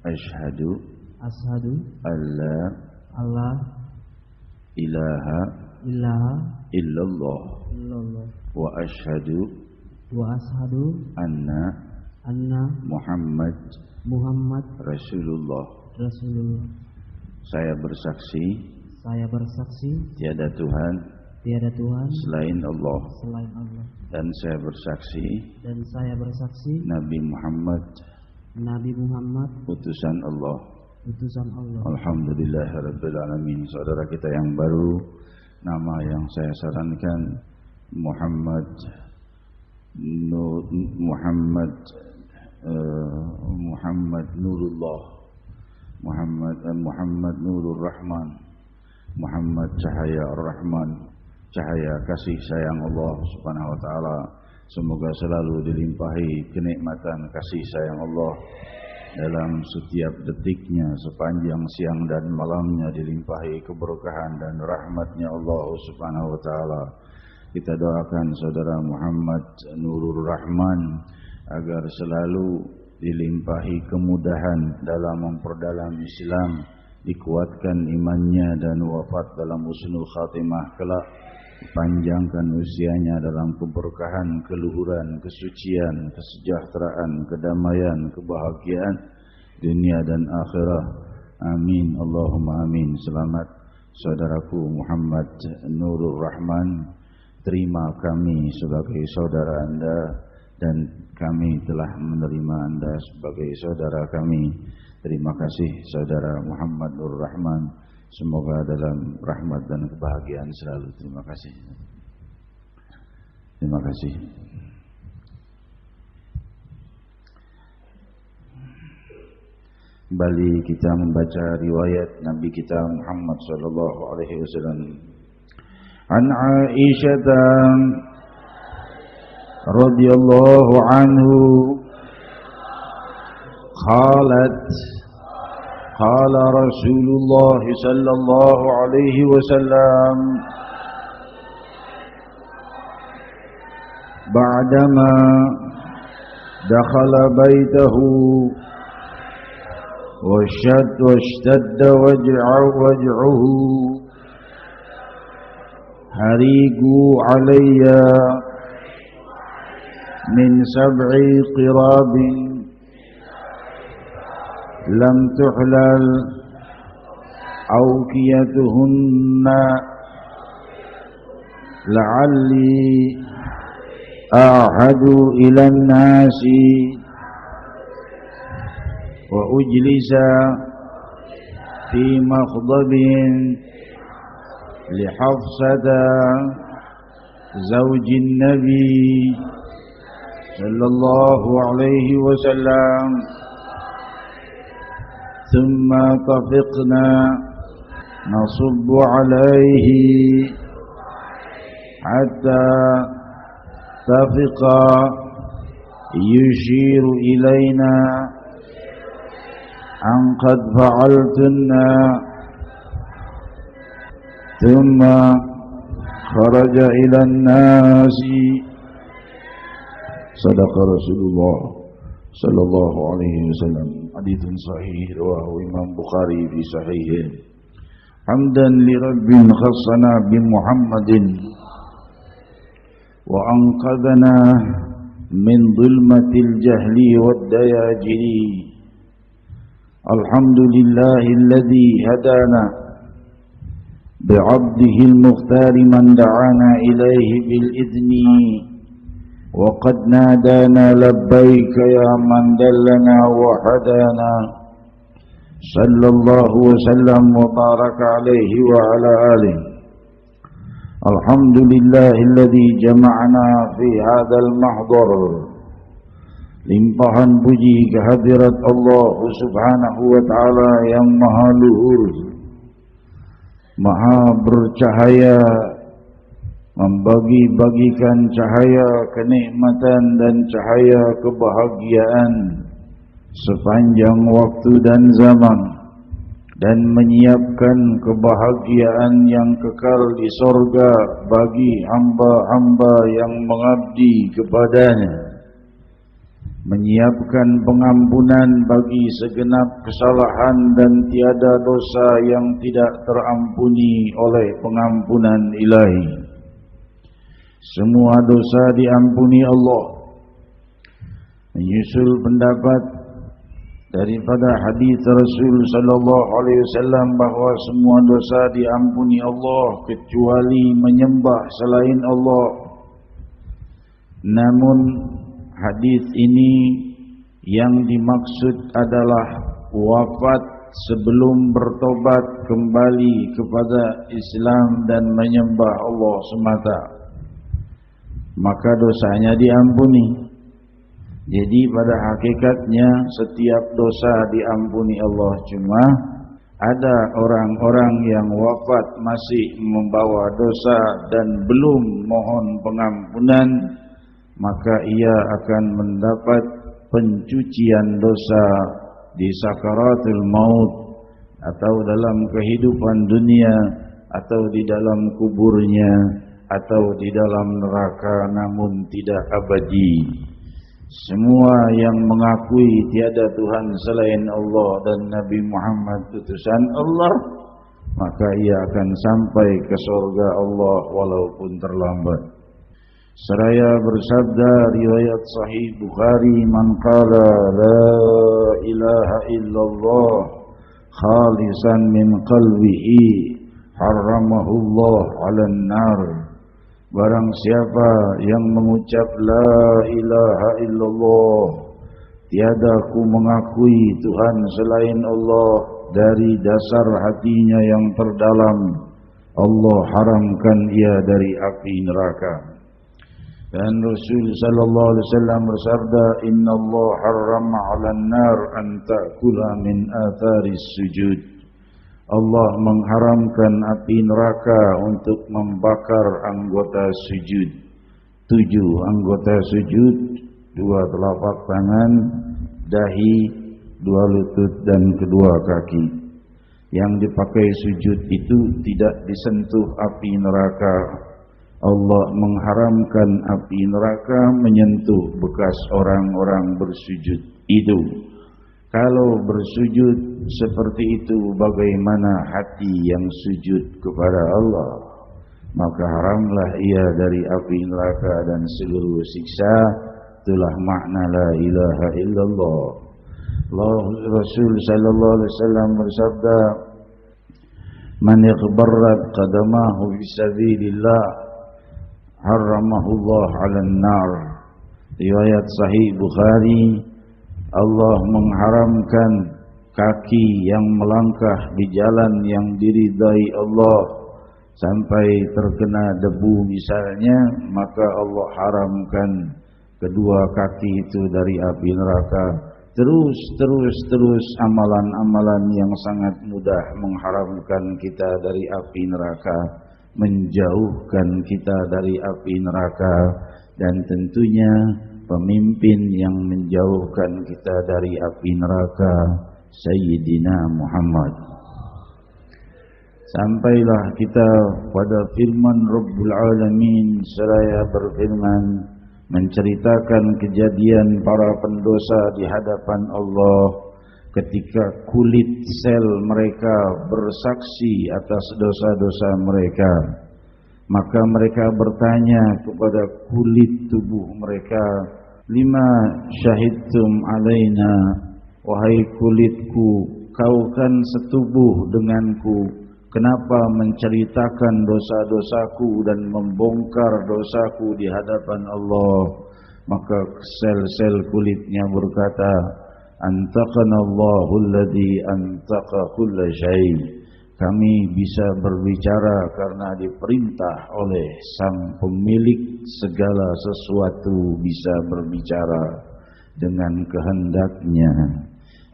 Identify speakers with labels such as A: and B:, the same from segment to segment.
A: Ashhadu
B: alla
A: ilaha illallah wa ashhadu anna Muhammad Rasulullah. Saya bersaksi tiada Tuhan selain Allah. Dan saya bersaksi Nabi Muhammad utusan Allah.
B: utusan Allah.
A: Alhamdulillahirabbil alamin. Saudara kita yang baru, nama yang saya sarankan Muhammad Nurullah, Muhammad Nurul Rahman, Muhammad Cahaya Ar-Rahman, cahaya kasih sayang Allah Subhanahu wa taala. Semoga selalu dilimpahi kenikmatan kasih sayang Allah dalam setiap detiknya, sepanjang siang dan malamnya, dilimpahi keberkahan dan rahmatnya Allah Subhanahu wa taala. Kita doakan saudara Muhammad Nurul Rahman agar selalu dilimpahi kemudahan dalam memperdalam Islam, dikuatkan imannya dan wafat dalam husnul khatimah kelak, panjangkan usianya dalam keberkahan, keluhuran, kesucian, kesejahteraan, kedamaian, kebahagiaan dunia dan akhirat. Amin Allahumma amin. Selamat saudaraku Muhammad Nurul Rahman. Terima kami sebagai saudara Anda dan kami telah menerima Anda sebagai saudara kami. Terima kasih saudara Muhammad Nurul Rahman. Semoga dalam rahmat dan kebahagiaan selalu. Terima kasih. Terima kasih. Kembali kita membaca riwayat Nabi kita Muhammad sallallahu alaihi wasallam. An Aisyah radhiyallahu anhu qalat قال رسول الله صلى الله عليه وسلم بعدما دخل بيته واشتد وجعه هريقوا علي من 7 قراب لم تحلل أوكيتهن لعلي أعهد إلى الناس وأجلس في مخضب لحفصة زوج النبي صلى الله عليه وسلم ثم طفقنا نصب عليه حتى طفق يشير إلينا أن قد فعلتن ثم خرج إلى الناس. صدق رسول الله صلى الله عليه وسلم. حديث صحيح رواه إمام بخاري في صحيحه. حمدا لرب خصنا بمحمد وأنقذنا من ظلمة الجهل والدياجر. الحمد لله الذي هدانا بعبده المختار من دعانا إليه بالإذن وقد نادانا لبيك يا من دلنا وهدانا. صلى الله وسلم وبارك عليه وعلى آله. الحمد لله الذي جمعنا في هذا المحضر. Limpahan puji kehadirat Allah Subhanahu wa ta'ala yang maha luhur, maha bercahaya, membagi-bagikan cahaya kenikmatan dan cahaya kebahagiaan sepanjang waktu dan zaman, dan menyiapkan kebahagiaan yang kekal di sorga bagi hamba-hamba yang mengabdi kepadanya, menyiapkan pengampunan bagi segenap kesalahan dan tiada dosa yang tidak terampuni oleh pengampunan ilahi. Semua dosa diampuni Allah. Menyusul pendapat daripada hadis Rasul sallallahu alaihi wasallam bahwa semua dosa diampuni Allah kecuali menyembah selain Allah. Namun hadis ini yang dimaksud adalah wafat sebelum bertobat kembali kepada Islam dan menyembah Allah semata, maka dosanya diampuni. Jadi pada hakikatnya setiap dosa diampuni Allah, cuma ada orang-orang yang wafat masih membawa dosa dan belum mohon pengampunan, maka ia akan mendapat pencucian dosa di sakaratul maut, atau dalam kehidupan dunia, atau di dalam kuburnya, atau di dalam neraka namun tidak abadi. Semua yang mengakui tiada Tuhan selain Allah dan Nabi Muhammad utusan Allah, maka ia akan sampai ke surga Allah walaupun terlambat. Seraya bersabda riwayat Sahih Bukhari, man qala la ilaha illallah khalisan min qalbihi harramahu Allah 'alan nar. Barang siapa yang mengucap la ilaha illallah, tiada ku mengakui Tuhan selain Allah, dari dasar hatinya yang terdalam, Allah haramkan ia dari api neraka. Dan Rasul sallallahu alaihi wasallam bersabda, innallaha harrama 'alan nar an ta'kula min atharis sujud. Allah mengharamkan api neraka untuk membakar anggota sujud. 7 anggota sujud, 2 telapak tangan, dahi, 2 lutut dan kedua kaki. Yang dipakai sujud itu tidak disentuh api neraka. Allah mengharamkan api neraka menyentuh bekas orang-orang bersujud itu. Kalau bersujud seperti itu, bagaimana hati yang sujud kepada Allah? Maka haramlah ia dari api neraka dan seluruh siksa. Itulah makna la ilaha illallah. Rasul sallallahu alaihi wasallam bersabda, man ighbarrat qadamahu fi sabilillah harramahu Allah 'alan nar. Riwayat Sahih Bukhari, Allah mengharamkan kaki yang melangkah di jalan yang diridai Allah sampai terkena debu misalnya, maka Allah haramkan kedua kaki itu dari api neraka. Terus amalan-amalan yang sangat mudah mengharamkan kita dari api neraka, menjauhkan kita dari api neraka, dan tentunya pemimpin yang menjauhkan kita dari api neraka, Sayyidina Muhammad. Sampailah kita pada firman Rabbul Alamin, seraya berfirman menceritakan kejadian para pendosa di hadapan Allah ketika kulit sel mereka bersaksi atas dosa-dosa mereka. Maka mereka bertanya kepada kulit tubuh mereka, lima syahidtum alaina, wahai kulitku, kau kan setubuh denganku, kenapa menceritakan dosa-dosaku dan membongkar dosaku di hadapan Allah? Maka sel-sel kulitnya berkata, antaqana Allahu alladhi antaqa kulla syai'. Kami bisa berbicara karena diperintah oleh Sang Pemilik segala sesuatu, bisa berbicara dengan kehendaknya.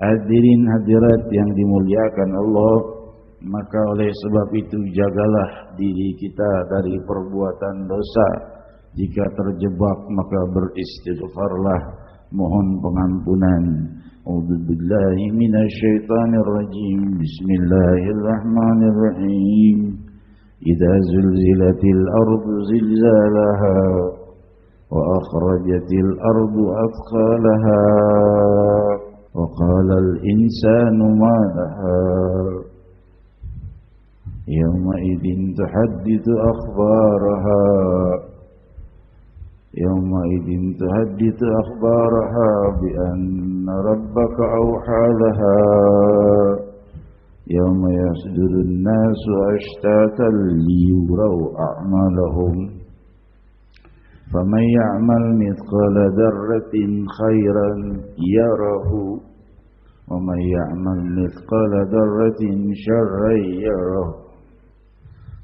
A: Hadirin hadirat yang dimuliakan Allah, maka oleh sebab itu jagalah diri kita dari perbuatan dosa. Jika terjebak maka beristighfarlah, mohon pengampunan. A'udzubillahi minasyaitonirrajim. Bismillahirrahmanirrahim. Idza zulzilatil ardu zilzalaha wa akhrajatil ardu athqalaha wa qala al insanu ma laha yawma idzin tuhaddithu akhbaraha يومئذ تحدث أخبارها بأن ربك أوحى لها يوم يصدر الناس أشتاتا ليروا أعمالهم فمن يعمل مثقال ذرة خيرا يره ومن يعمل مثقال ذرة شرا يره.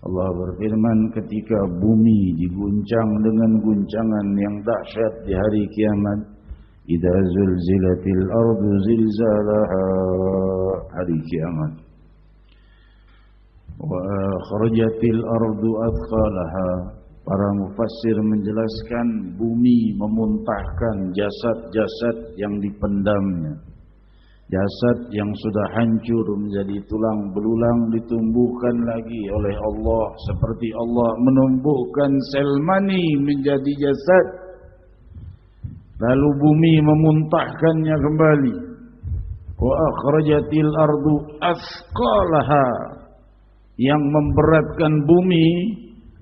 A: Allah berfirman ketika bumi diguncang dengan guncangan yang dahsyat di hari kiamat, idza zulzilatil ardu zilzalaha, hari kiamat, wa akhrajatil ardu athqalaha. Para mufassir menjelaskan bumi memuntahkan jasad-jasad yang dipendamnya. Jasad yang sudah hancur menjadi tulang belulang ditumbuhkan lagi oleh Allah, seperti Allah menumbuhkan sel mani menjadi jasad. Lalu bumi memuntahkannya kembali. Wa akhrajatil ardu athqalaha. Yang memberatkan bumi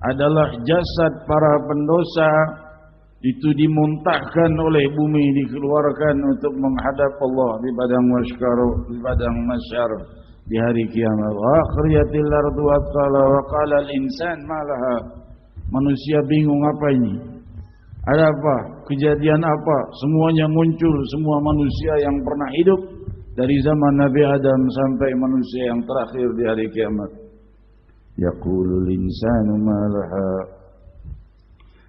A: adalah jasad para pendosa. Itu dimuntahkan oleh bumi, dikeluarkan untuk menghadap Allah di padang mahsyar di hari kiamat. Wa akhriyatil ardu athqala wa qala al-insan ma laha. Manusia bingung, apa ini? Ada apa? Kejadian apa? Semuanya muncul, semua manusia yang pernah hidup dari zaman Nabi Adam sampai manusia yang terakhir di hari kiamat. Yaqulul insanu ma laha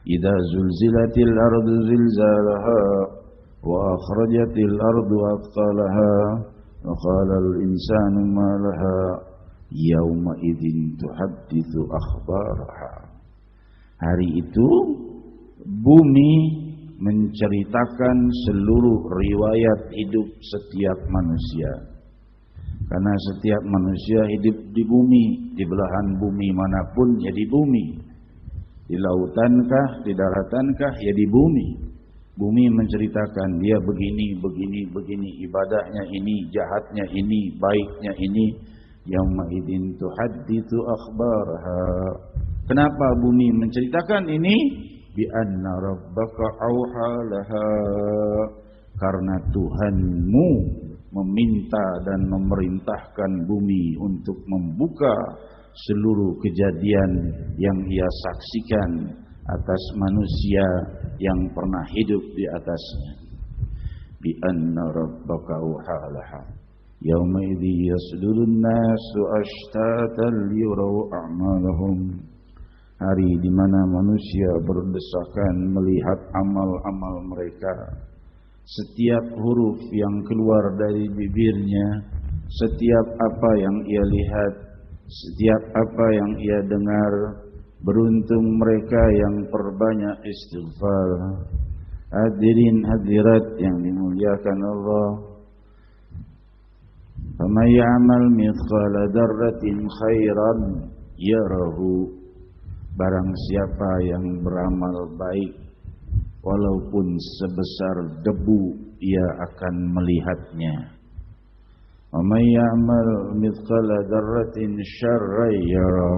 A: idza zulzilatil ardu zilzalaha wa akhrajatil ardu athqalaha wa qala al insanu ma laha yauma idzin tuhadditsu akhbaraha. Hari itu bumi menceritakan seluruh riwayat hidup setiap manusia. Karena setiap manusia hidup di bumi, di belahan bumi manapun ya di bumi. Di lautankah, di daratankah, ya di bumi. Bumi menceritakan dia begini, ibadahnya ini, jahatnya ini, baiknya ini. Yauma idzin tuhadditsu akhbaraha. Kenapa bumi menceritakan ini? Bi anna rabbaka auha laha. Karena Tuhanmu meminta dan memerintahkan bumi untuk membuka seluruh kejadian yang ia saksikan atas manusia yang pernah hidup di atasnya. Bi anna rabbaka auhalaha yauma idzi yasdurun nasu ashtatan liyuraw a'malahum. Hari di mana manusia berdesakan melihat amal-amal mereka. Setiap huruf yang keluar dari bibirnya, setiap apa yang ia lihat, setiap apa yang ia dengar. Beruntung mereka yang perbanyak istighfar. Hadirin hadirat yang dimuliakan Allah. Faman ya'mal mithqala dzarratin khairan yarahu. Barang siapa yang beramal baik walaupun sebesar debu, ia akan melihatnya. Wa may ya'mal mithqala dzarratin syarran yara.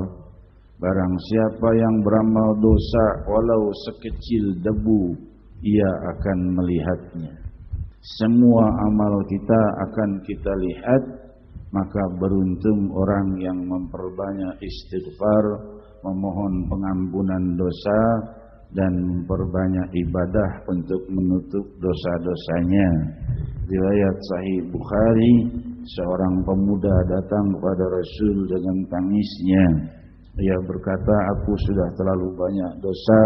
A: Barang siapa yang beramal dosa walau sekecil debu, ia akan melihatnya. Semua amal kita akan kita lihat, maka beruntung orang yang memperbanyak istighfar, memohon pengampunan dosa, dan memperbanyak ibadah untuk menutup dosa-dosanya. Riwayat Sahih Bukhari, seorang pemuda datang kepada Rasul dengan tangisnya. Ia berkata, aku sudah terlalu banyak dosa,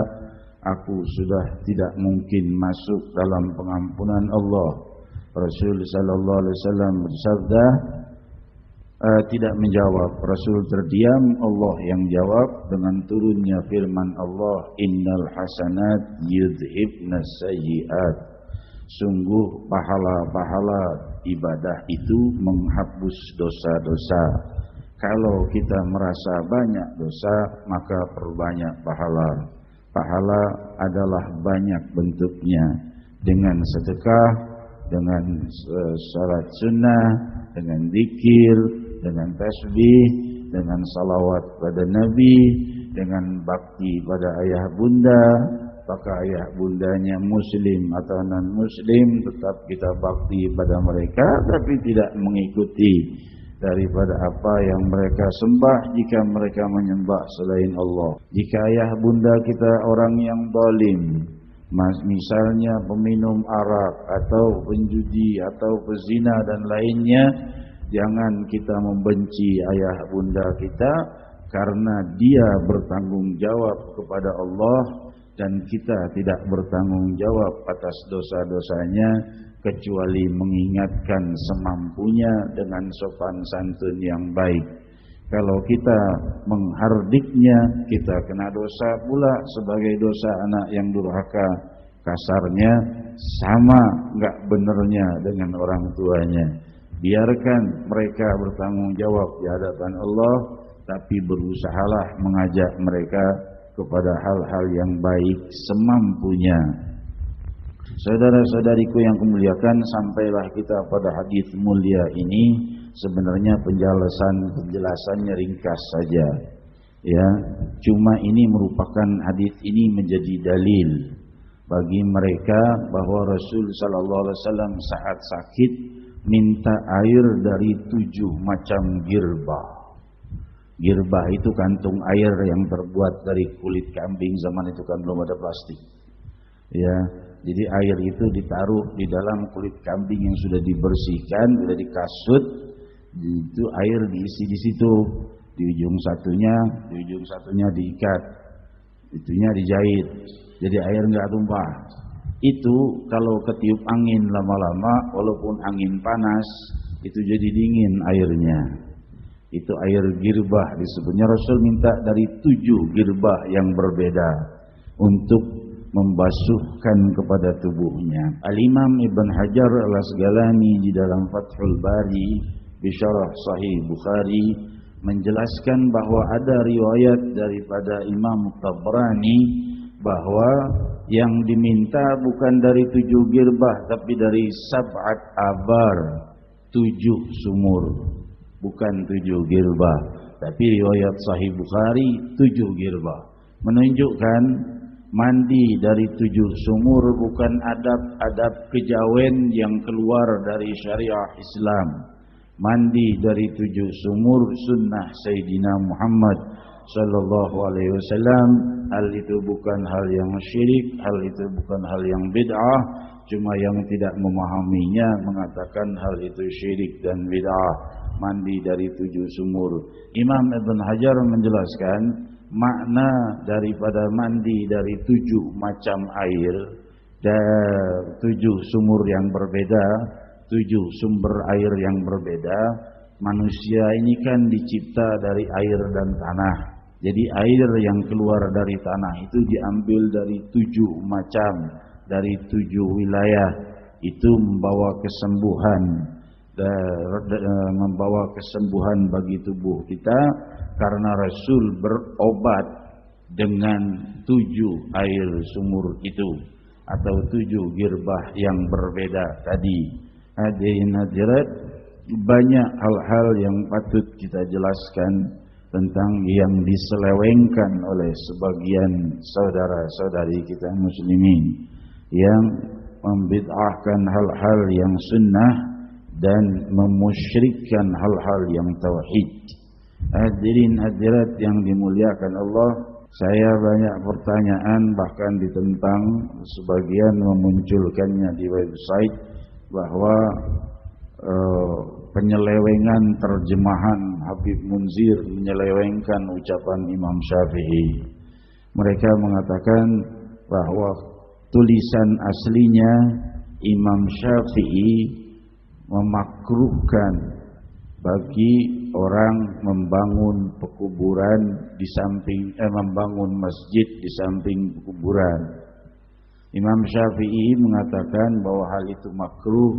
A: aku sudah tidak mungkin masuk dalam pengampunan Allah. Rasul sallallahu alaihi wasallam bersabda, tidak menjawab. Rasul terdiam, Allah yang jawab dengan turunnya firman Allah, innal hasanat yudhibnas sayyi'at. Sungguh pahala-pahala ibadah itu menghapus dosa-dosa. Kalau kita merasa banyak dosa, maka perbanyak pahala. Pahala adalah banyak bentuknya. Dengan sedekah, dengan salat sunnah, dengan zikir, dengan tasbih, dengan salawat pada Nabi, dengan bakti pada ayah bunda. Apakah ayah bundanya muslim atau non muslim, tetap kita bakti pada mereka, tapi tidak mengikuti daripada apa yang mereka sembah jika mereka menyembah selain Allah. Jika ayah bunda kita orang yang zalim, Misalnya peminum arak atau penjudi atau pezina dan lainnya, jangan kita membenci ayah bunda kita karena dia bertanggung jawab kepada Allah dan kita tidak bertanggung jawab atas dosa-dosanya kecuali mengingatkan semampunya dengan sopan santun yang baik. Kalau kita menghardiknya, kita kena dosa pula sebagai dosa anak yang durhaka. Kasarnya sama enggak benernya dengan orang tuanya. Biarkan mereka bertanggung jawab di hadapan Allah, tapi berusahalah mengajak mereka kepada hal-hal yang baik semampunya. Saudara-saudariku yang kemuliakan, sampailah kita pada hadis mulia ini. Sebenarnya penjelasannya ringkas saja, ya. Cuma ini merupakan hadis ini menjadi dalil bagi mereka bahwa Rasul sallallahu alaihi wasallam saat sakit minta air dari 7 macam girbah. Girbah itu kantung air yang terbuat dari kulit kambing, zaman itu kan belum ada plastik. Ya, jadi air itu ditaruh di dalam kulit kambing yang sudah dibersihkan, sudah dikasut. Itu air diisi di situ, di ujung satunya diikat, itunya dijahit, jadi air nggak tumpah. Itu kalau ketiup angin lama-lama, walaupun angin panas, itu jadi dingin airnya. Itu air girbah disebutnya. Rasul minta dari 7 girbah yang berbeda untuk membasuhkan kepada tubuhnya. Al-Imam Ibn Hajar Al-Asqalani di dalam Fathul Bari Bisyarah Sahih Bukhari menjelaskan bahwa ada riwayat daripada Imam Tabrani bahwa yang diminta bukan dari 7 girbah tapi dari sab'at abar, 7 sumur, bukan 7 girbah. Tapi riwayat Sahih Bukhari 7 girbah, menunjukkan mandi dari 7 sumur bukan adab-adab kejawen yang keluar dari syariah Islam. Mandi dari 7 sumur sunnah Sayyidina Muhammad sallallahu alaihi wasallam. Hal itu bukan hal yang syirik, hal itu bukan hal yang bid'ah. Cuma yang tidak memahaminya mengatakan hal itu syirik dan bid'ah. Mandi dari 7 sumur. Imam Ibn Hajar menjelaskan makna daripada mandi dari 7 macam air dan 7 sumur yang berbeda, 7 sumber air yang berbeda. Manusia ini kan dicipta dari air dan tanah. Jadi air yang keluar dari tanah itu diambil dari 7 macam, dari 7 wilayah. Itu membawa kesembuhan bagi tubuh kita, karena Rasul berobat dengan 7 air sumur itu atau 7 girbah yang berbeda tadi. Hadirin hadirat, banyak hal-hal yang patut kita jelaskan tentang yang diselewengkan oleh sebagian saudara-saudari kita muslimin yang membid'ahkan hal-hal yang sunnah dan memusyrikkan hal-hal yang tauhid. Hadirin hadirat yang dimuliakan Allah, saya banyak pertanyaan bahkan ditentang, sebagian memunculkannya di website bahwa penyelewengan terjemahan Habib Munzir menyelewengkan ucapan Imam Syafi'i. Mereka mengatakan bahwa tulisan aslinya Imam Syafi'i memakruhkan bagi orang membangun pekuburan di samping membangun masjid di samping kuburan. Imam Syafi'i mengatakan bahwa hal itu makruh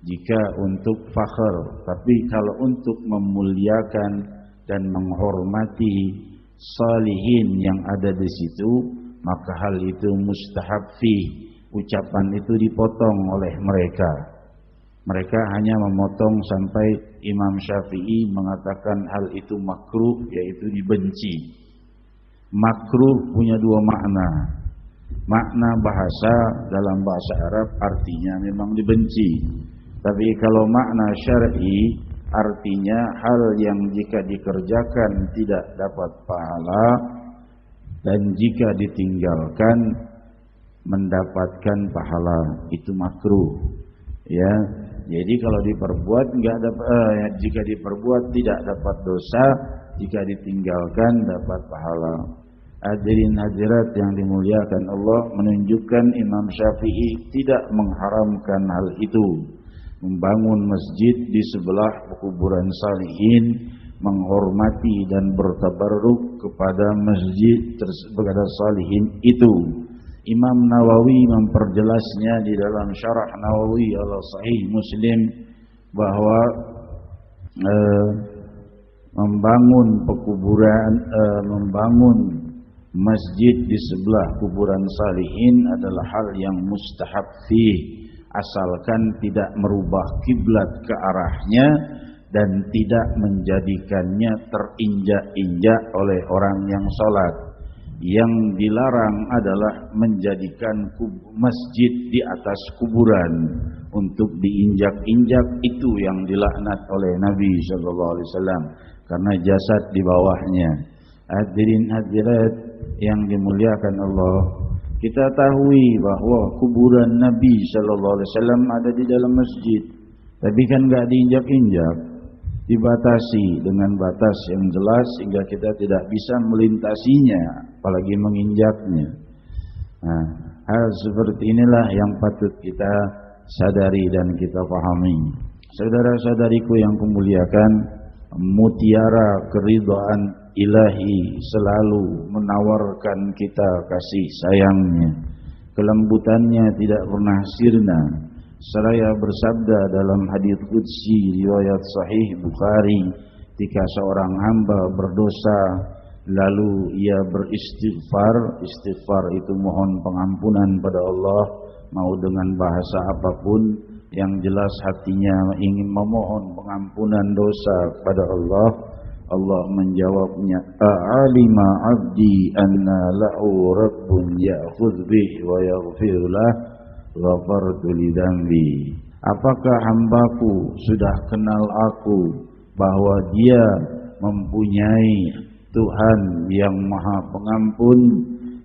A: jika untuk fakhr, tapi kalau untuk memuliakan dan menghormati salihin yang ada di situ, maka hal itu mustahab fih. Ucapan itu dipotong oleh mereka. Mereka hanya memotong sampai Imam Syafi'i mengatakan hal itu makruh, yaitu dibenci. Makruh punya 2 makna. Makna bahasa dalam bahasa Arab artinya memang dibenci. Tapi kalau makna syar'i artinya hal yang jika dikerjakan tidak dapat pahala dan jika ditinggalkan mendapatkan pahala, itu makruh. Ya, jadi kalau diperbuat jika diperbuat tidak dapat dosa, jika ditinggalkan dapat pahala. Hadirin hadirat yang dimuliakan Allah, menunjukkan Imam Syafi'i tidak mengharamkan hal itu. Membangun masjid di sebelah kuburan salihin, menghormati dan bertabarruk kepada masjid kepada salihin itu. Imam Nawawi memperjelasnya di dalam Syarah Nawawi ala Sahih Muslim bahwa membangun masjid di sebelah kuburan salihin adalah hal yang mustahab asalkan tidak merubah kiblat ke arahnya dan tidak menjadikannya terinjak-injak oleh orang yang sholat. Yang dilarang adalah menjadikan masjid di atas kuburan untuk diinjak-injak, itu yang dilaknat oleh Nabi SAW karena jasad di bawahnya. Hadirin hadirat yang dimuliakan Allah, kita tahu bahwa kuburan Nabi SAW ada di dalam masjid, tapi kan nggak diinjak-injak, dibatasi dengan batas yang jelas sehingga kita tidak bisa melintasinya, apalagi menginjaknya. Nah, hal seperti inilah yang patut kita sadari dan kita pahami. Saudara-saudariku yang kumuliakan, mutiara keridhaan ilahi selalu menawarkan kita kasih sayangnya. Kelembutannya tidak pernah sirna. Seraya bersabda dalam hadits qudsi riwayat Sahih Bukhari, ketika seorang hamba berdosa lalu ia beristighfar, istighfar itu mohon pengampunan pada Allah, mau dengan bahasa apapun, yang jelas hatinya ingin memohon pengampunan dosa pada Allah. Allah menjawabnya, a'alima abdi anna lahu rabbun ya'khudh bihi wa yaghfir lah, ghafartu lidambi. Apakah hambaku sudah kenal aku bahwa dia mempunyai Tuhan yang maha pengampun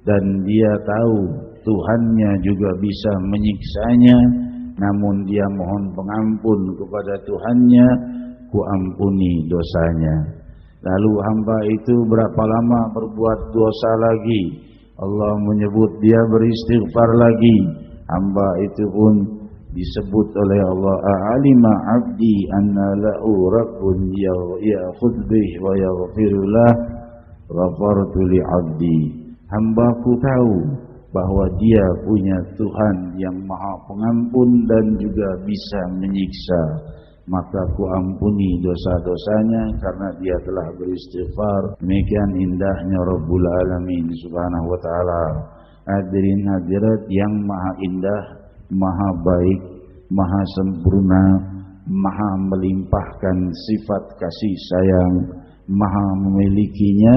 A: dan dia tahu Tuhannya juga bisa menyiksanya, namun dia mohon pengampun kepada Tuhannya, ku ampuni dosanya. Lalu hamba itu berapa lama berbuat dosa lagi, Allah menyebut dia beristighfar lagi, hamba itu pun disebut oleh Allah, a'alima abdi anna lahu rabbun ya'khudh bihi wa yaghfiru lah, ghafartu li abdi. Hambaku tahu bahwa dia punya Tuhan yang maha pengampun dan juga bisa menyiksa, maka ku ampuni dosa-dosanya karena dia telah beristighfar. Demikian indahnya Rabbul Alamin Subhanahu wa ta'ala. Hadirin hadirat yang maha indah, maha baik, maha sempurna, maha melimpahkan sifat kasih sayang, maha memilikinya,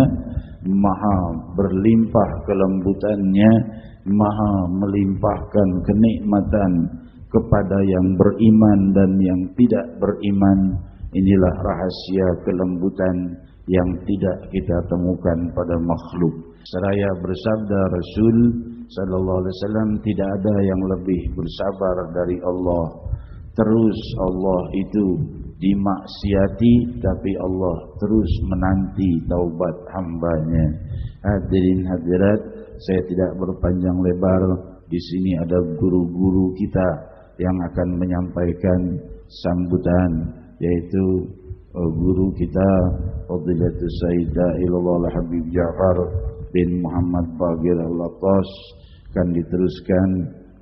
A: maha berlimpah kelembutannya, maha melimpahkan kenikmatan kepada yang beriman dan yang tidak beriman. Inilah rahasia kelembutan yang tidak kita temukan pada makhluk. Seraya bersabda Rasul sallallahu alaihi wasallam, tidak ada yang lebih bersabar dari Allah. Terus Allah itu dimaksiati, tapi Allah terus menanti taubat hambanya. Hadirin hadirat, saya tidak berpanjang lebar. Di sini ada guru-guru kita yang akan menyampaikan sambutan, yaitu guru kita Fadilatul Sayyidah Ilallah Habib Ja'far bin Muhammad Bagir Al-Latas, akan diteruskan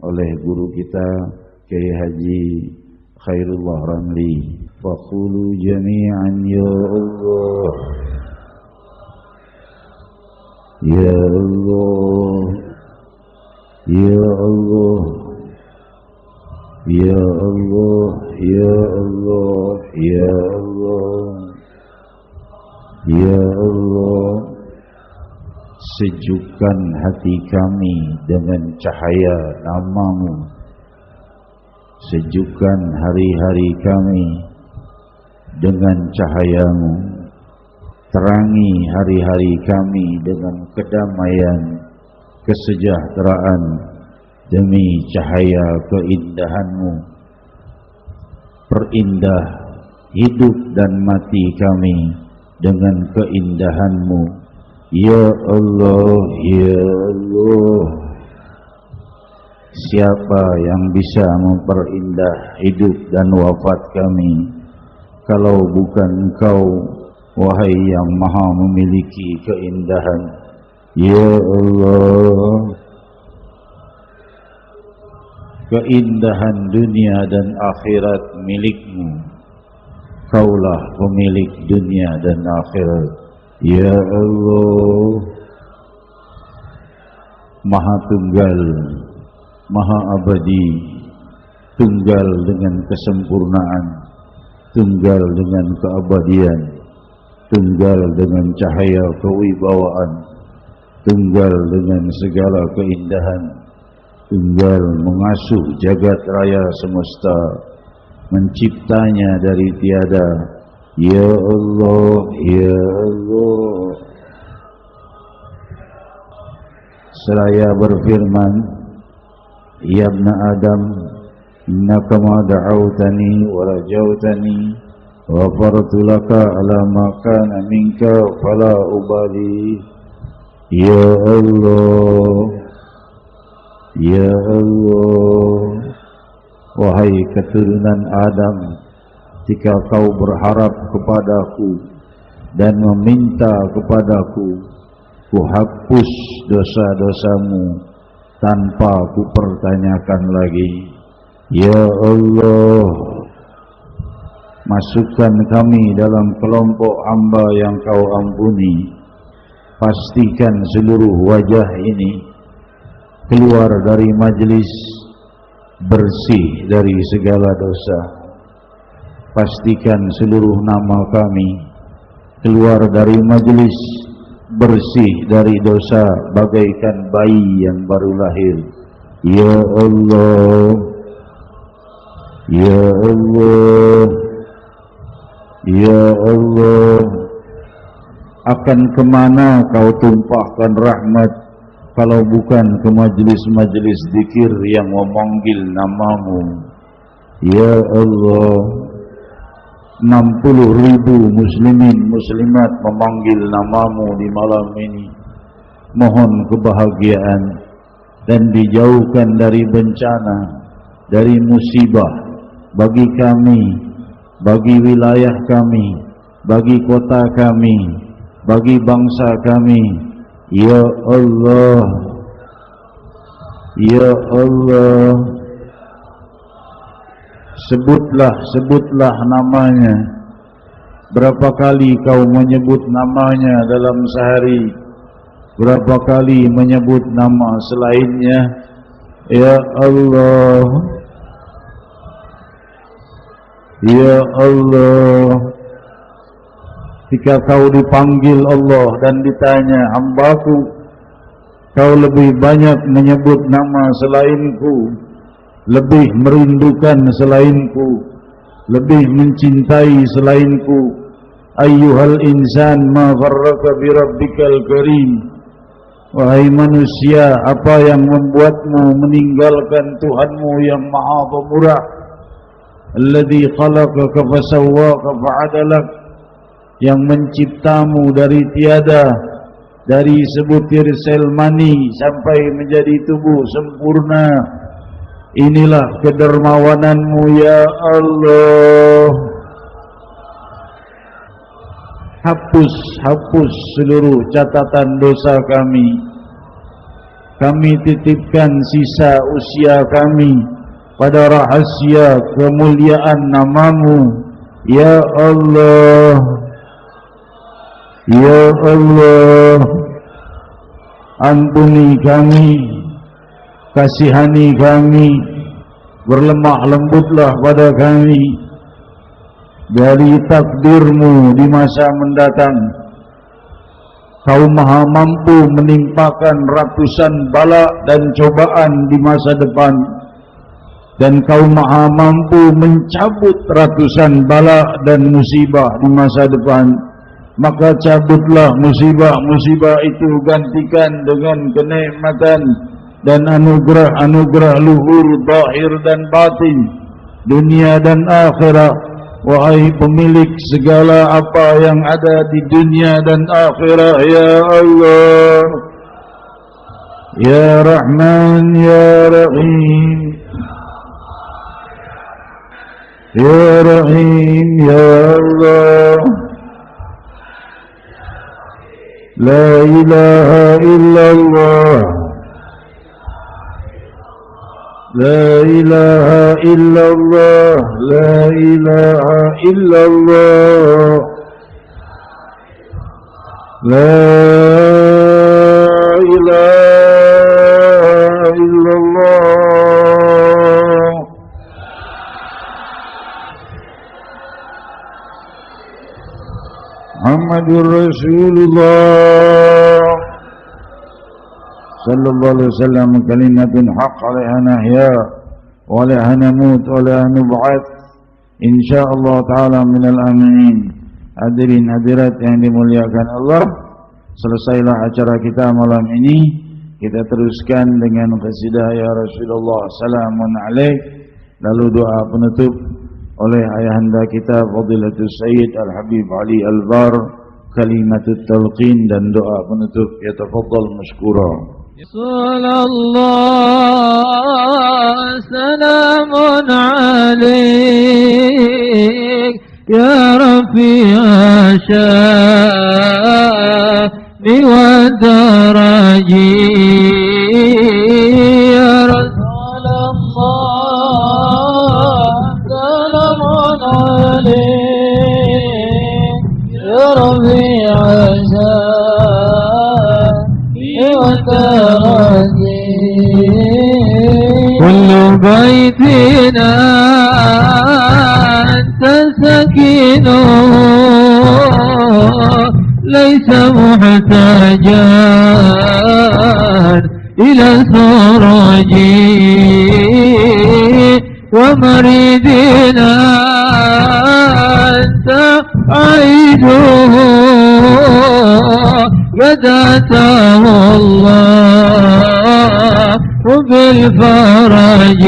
A: oleh guru kita Kiai Haji Khairullah Ramli. Faqulu jami'an ya Allah, ya Allah, ya Allah, ya Allah, ya Allah, ya Allah, ya Allah. Sejukkan hati kami dengan cahaya nama-Mu, sejukkan hari-hari kami dengan cahaya-Mu, terangi hari-hari kami dengan kedamaian, kesejahteraan, demi cahaya keindahan-Mu, perindah hidup dan mati kami dengan keindahan-Mu. Ya Allah, Ya Allah. Siapa yang bisa memperindah hidup dan wafat kami kalau bukan Engkau, wahai yang maha memiliki keindahan. Ya Allah, keindahan dunia dan akhirat milik-Mu. Kaulah pemilik dunia dan akhirat. Ya Allah, Maha Tunggal, Maha Abadi, tunggal dengan kesempurnaan, tunggal dengan keabadian, tunggal dengan cahaya kewibawaan, tunggal dengan segala keindahan, tunggal mengasuh jagat raya semesta, menciptanya dari tiada. Ya Allah, Ya Allah. Seraya berfirman, Ya ibna Adam, innaka ma da'awtani wa rajautani wa ghafartu laka ala ma kana minka fala ubali. Ya Allah, Ya Allah. Wahai keturunan Adam, jika kau berharap kepadaku dan meminta kepadaku, ku hapus dosa-dosamu tanpa ku pertanyakan lagi. Ya Allah, masukkan kami dalam kelompok hamba yang kau ampuni. Pastikan seluruh wajah ini keluar dari majlis bersih dari segala dosa. Pastikan seluruh nama kami keluar dari majlis bersih dari dosa bagaikan bayi yang baru lahir. Ya Allah, Ya Allah, Ya Allah. Akan kemana kau tumpahkan rahmat kalau bukan ke majlis-majlis zikir yang memanggil namamu. Ya Allah, 60.000 muslimin muslimat memanggil namamu di malam ini. Mohon kebahagiaan dan dijauhkan dari bencana, dari musibah bagi kami, bagi wilayah kami, bagi kota kami, bagi bangsa kami. Ya Allah, Ya Allah. Sebutlah namanya. Berapa kali kau menyebut namanya dalam sehari? Berapa kali menyebut nama selainnya? Ya Allah, Ya Allah. Jika kau dipanggil Allah dan ditanya, hambaku, kau lebih banyak menyebut nama selainku, lebih merindukan selainku, lebih mencintai selainku. Ayyuhal insan ma gharraka bi rabbikal karim. Wahai manusia, apa yang membuatmu meninggalkan Tuhanmu yang maha pemurah? Alladzi khalaqaka fasawwaka fa'adalak, yang menciptamu dari tiada, dari sebutir sel mani sampai menjadi tubuh sempurna. Inilah kedermawananmu ya Allah. Hapus seluruh catatan dosa kami. Kami titipkan sisa usia kami pada rahasia kemuliaan namamu. Ya Allah, Ya Allah. Ampuni kami, kasihani kami, berlemah lembutlah pada kami. Dari takdirmu di masa mendatang, kau maha mampu menimpakan ratusan bala dan cobaan di masa depan, dan kau maha mampu mencabut ratusan bala dan musibah di masa depan. Maka cabutlah musibah-musibah itu, gantikan dengan kenikmatan, dan anugerah-anugerah luhur zahir dan batin, dunia dan akhirat. Wahai pemilik segala apa yang ada di dunia dan akhirat, ya Allah, ya Rahman, ya Rahim, ya Rahim, ya Allah. La ilaha illallah, la ilaha illallah, la ilaha illallah, la ilaha illallah. Muhammadur Rasulullah sallallahu alaihi wasallam, kalimatun haqq 'alaiha nahya wa 'alaiha namut wa 'alaiha nub'ats insyaallah taala minal aminin. Hadirin hadirat yang dimuliakan Allah, selesailah acara kita malam ini. Kita teruskan dengan qasidah ya Rasulullah salamun alaik, lalu doa penutup oleh ayahanda kita Fadilatul Sayyid Al-Habib Ali Al-Bar, kalimatut talqin dan doa penutup. Yatafaddal mashkura.
B: Sallallahu salamun alaik ya Rafi'a sya'ni wa daraji ya Rasulullah. Salamun alaik ya Rafi'a كل بيتنا أنت سكينه ليس محتاجا إلى سرج ومريدنا أنت عيده قد أتاه الله بالفرج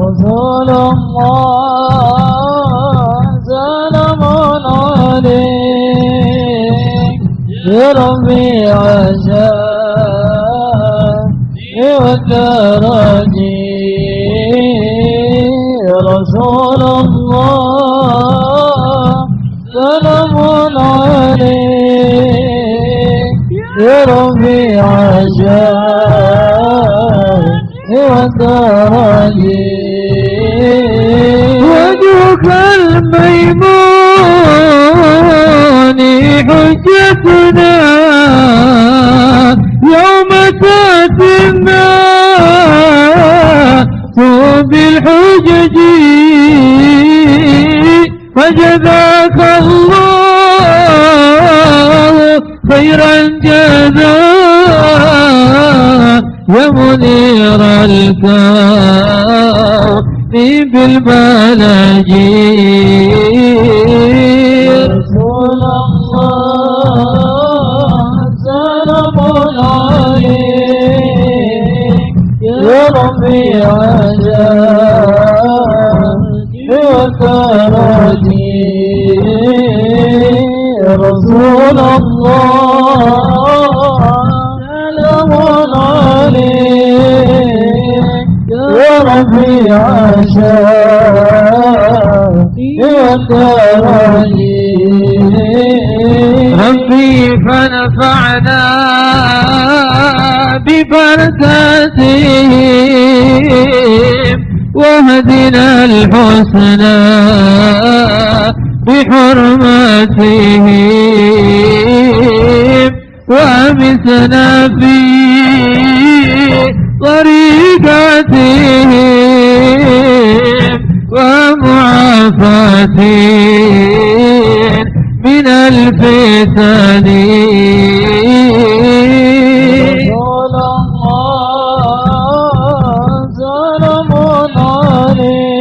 B: رسول الله سلام عليك يا ربيع الشان والدرج رسول الله سلام عليك يا ربيع الشان والدرج وجهك الميمون حجتنا يوم تأتي الناس بالحجج فجزاك الله خيرا جزاء يا منير الكون بالبلج رسول الله سلام عليك يا ربيع الشان والدرج رسول الله سلام عليك يا ربيع الشان والدرج ربي فنفعنا ببركاتهم وهدنا الحسنى بحرمتهم وامسنا في طريقتهم ومعافاتهم من الفتن رسول الله سلام عليك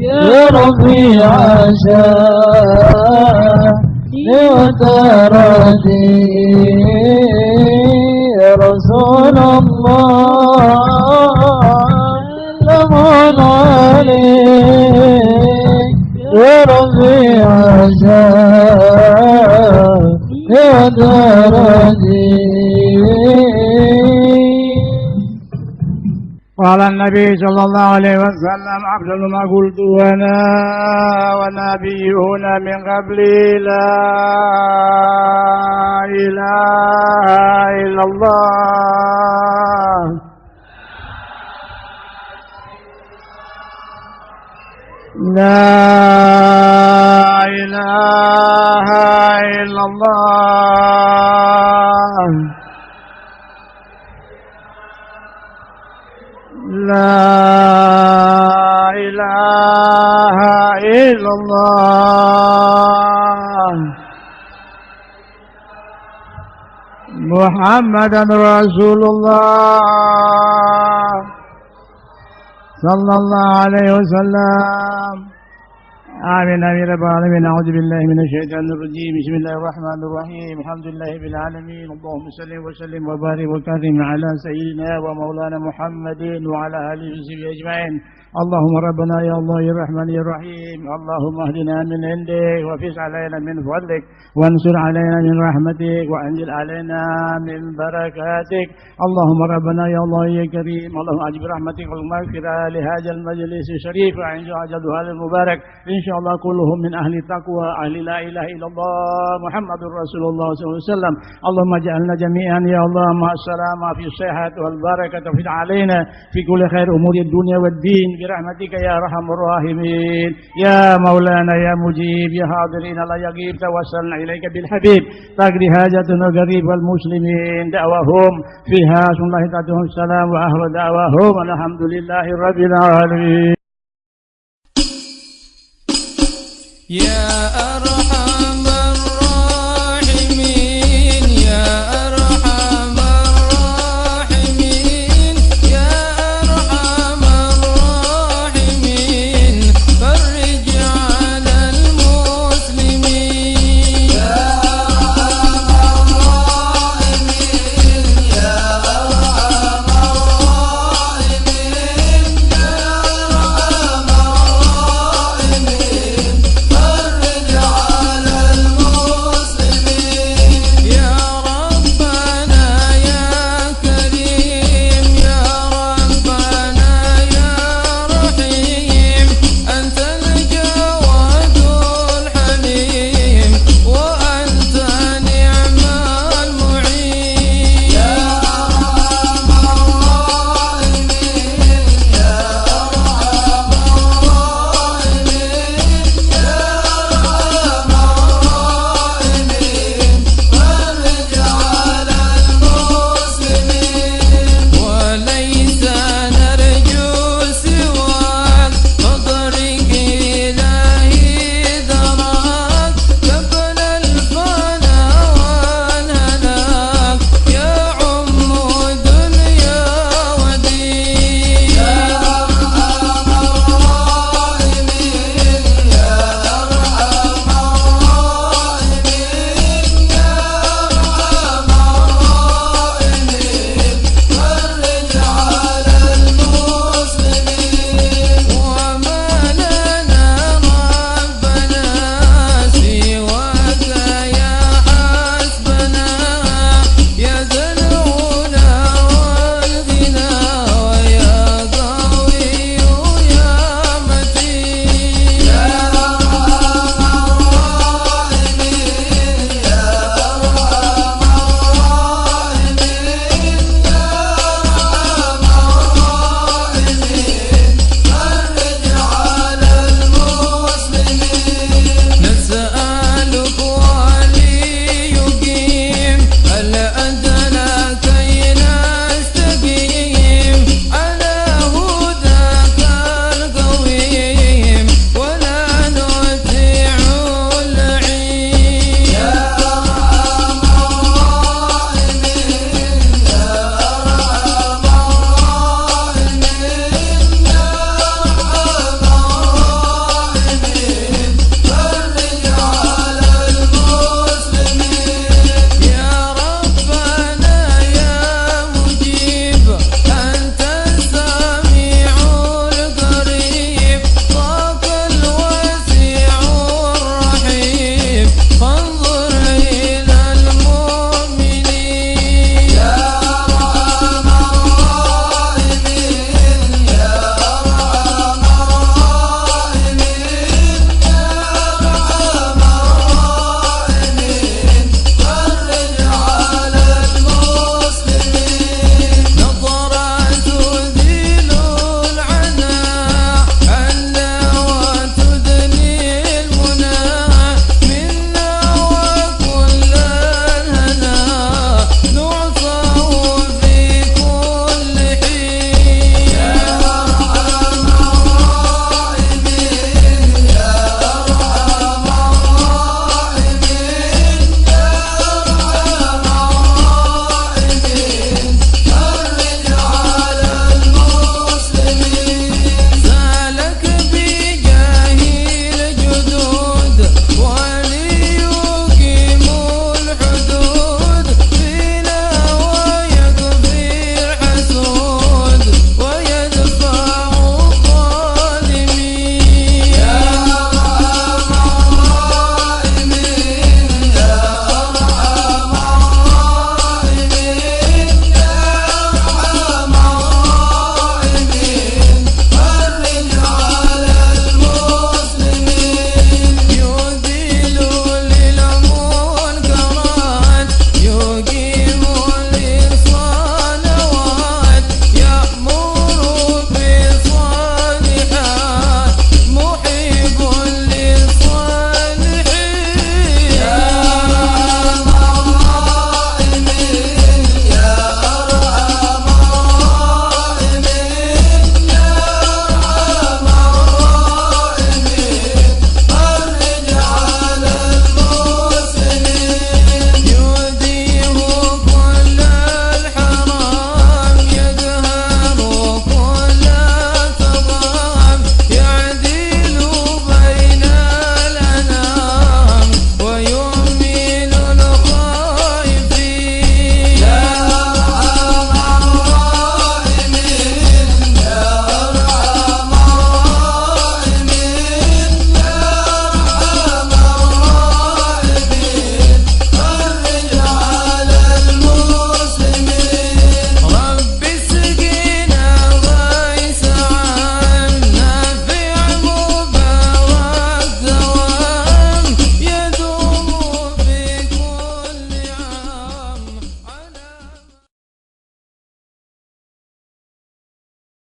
B: يا ربيع الشان والدرج رسول الله سلام عليك يا رفيع الشان يا درجي.
C: قال النبي صلى الله عليه وسلم أفضل ما قلت أنا والنبيون من قبلي لا إله إلا الله لا إله إلا الله لا إله إلا الله محمد رسول الله صلى الله عليه وسلم. آمين آمين رب العالمين. أعوذ بالله من الشيطان الرجيم. بسم الله الرحمن الرحيم. الحمد لله رب العالمين. اللهم صل وسلم وبارك وكرم على سيدنا ومولانا محمد وعلى آله وصحبه أجمعين. اللهم ربنا يا الله يا الرحمن يا الرحيم. اللهم اهدنا من عندك وافز علينا من فضلك وانصر علينا من رحمتك وانزل علينا من بركاتك. اللهم ربنا يا الله يا كريم. اللهم اجب رحمتك والمغفرة لهذا المجلس الشريف وعند عجل هذا المبارك إن شاء الله كلهم من أهل التقوى أهل لا إله إلا الله محمد رسول الله صلى الله عليه وسلم. اللهم اجعلنا جميعا يا الله مع السلامة في الصحة والبركة وفي علينا في كل خير أمور الدنيا والدين برحمتك يا أرحم الراحمين. يا مولانا يا مجيب يا حاضرين لا يغيب توسلنا إليك بالحبيب تقضي حاجتنا قريب والمسلمين دعوهم فيها صلى الله عليه السلام وأهل دعوهم الحمد لله رب العالمين.
D: يا